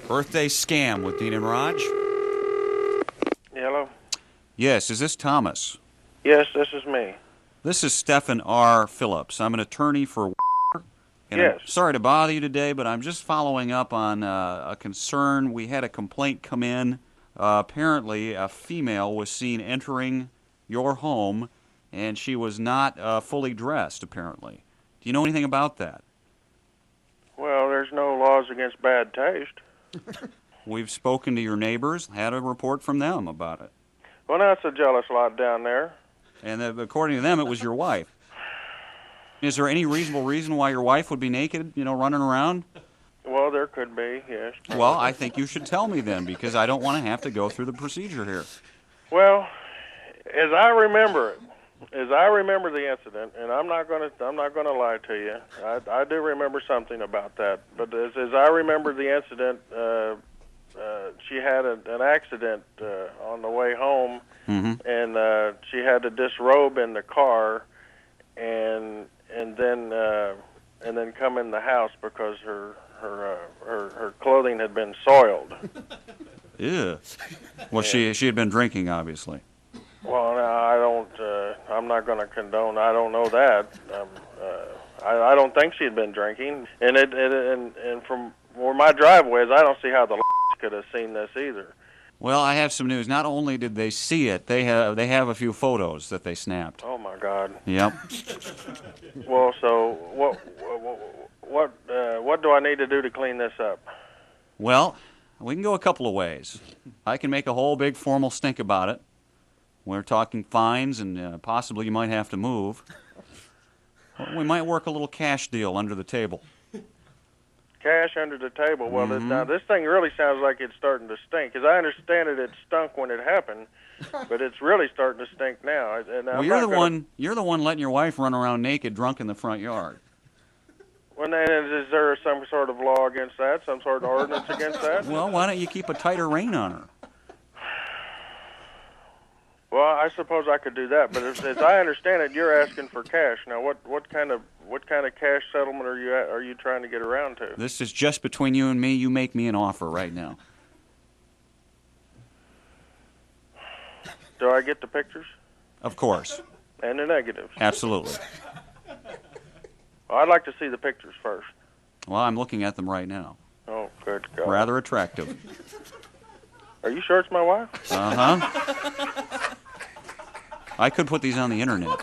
Birthday scam with Dean and Rog. Hello? Yes, is this Thomas? Yes, this is me. This is Stephen R. Phillips. I'm an attorney for and Yes. I'm sorry to bother you today, but I'm just following up on a concern. We had a complaint come in. Apparently, a female was seen entering your home, and she was not fully dressed, apparently. Do you know anything about that? Well, there's no laws against bad taste. We've spoken to your neighbors, had a report from them about it. Well, that's a jealous lot down there. And according to them, it was your wife. Is there any reasonable reason why your wife would be naked, running around? Well, there could be, yes. Well, I think you should tell me then, because I don't want to have to go through the procedure here. Well, as I remember the incident, and I'm not going to lie to you. I do remember something about that. But as I remember the incident, she had an accident on the way home, and she had to disrobe in the car, and then come in the house because her clothing had been soiled. Ew. Well, she had been drinking, obviously. Well, no, I'm not going to condone. I don't know that. I don't think she had been drinking, and from where my driveway is, I don't see how the could have seen this either. Well, I have some news. Not only did they see it, they have a few photos that they snapped. Oh my God. Yep. Well, so what do I need to do to clean this up? Well, we can go a couple of ways. I can make a whole big formal stink about it. We're talking fines, and possibly you might have to move. We might work a little cash deal under the table. Cash under the table. Well, now this thing really sounds like it's starting to stink. As I understand it, it stunk when it happened, but it's really starting to stink now. Well, you're the one letting your wife run around naked, drunk in the front yard. Well, then, is there some sort of law against that? Some sort of ordinance against that? Well, why don't you keep a tighter rein on her? Well, I suppose I could do that, but as I understand it, you're asking for cash. Now, what kind of cash settlement are you trying to get around to? This is just between you and me. You make me an offer right now. Do I get the pictures? Of course. And the negatives? Absolutely. Well, I'd like to see the pictures first. Well, I'm looking at them right now. Oh, good God. Rather attractive. Are you sure it's my wife? Uh-huh. I could put these on the internet.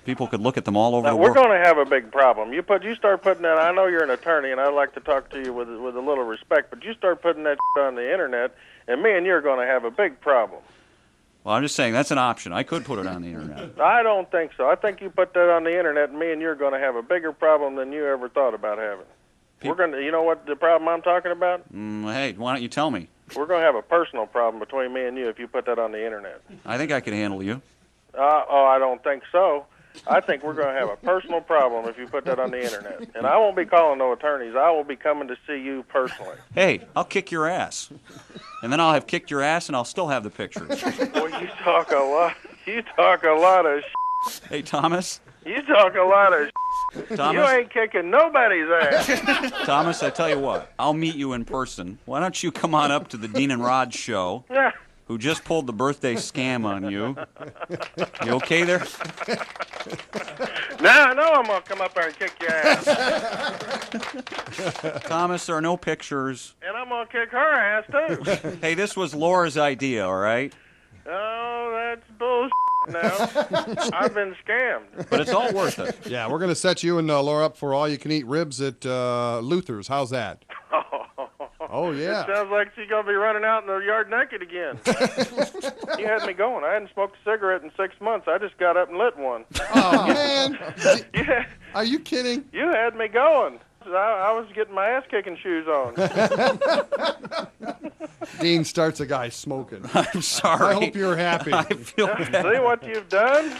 People could look at them all over now, the we're world. going to have a big problem. You start putting that. I know you're an attorney, and I'd like to talk to you with a little respect. But you start putting that on the internet, and me and you are going to have a big problem. Well, I'm just saying that's an option. I could put it on the internet. I don't think so. I think you put that on the internet, and me and you are going to have a bigger problem than you ever thought about having. We're going to. You know what the problem I'm talking about? Hey, why don't you tell me? We're going to have a personal problem between me and you if you put that on the internet. I think I could handle you. I don't think so. I think we're going to have a personal problem if you put that on the internet. And I won't be calling no attorneys. I will be coming to see you personally. Hey, I'll kick your ass. And then I'll have kicked your ass, and I'll still have the pictures. Well, you talk a lot. You talk a lot of Hey, Thomas. You talk a lot of Thomas. You ain't kicking nobody's ass. Thomas, I tell you what. I'll meet you in person. Why don't you come on up to the Dean and Rog show? Who just pulled the birthday scam on you. You okay there? Now I know I'm going to come up there and kick your ass. Thomas, there are no pictures. And I'm going to kick her ass, too. Hey, this was Laura's idea, all right? Oh, that's bullshit now. I've been scammed. But it's all worth it. Yeah, we're going to set you and Laura up for all-you-can-eat ribs at Luther's. How's that? Oh, yeah. It sounds like she's going to be running out in the yard naked again. You had me going. I hadn't smoked a cigarette in 6 months. I just got up and lit one. Oh, man. Yeah. Are you kidding? You had me going. I was getting my ass-kicking shoes on. Dean starts a guy smoking. I'm sorry. I hope you're happy. I feel bad. See what you've done?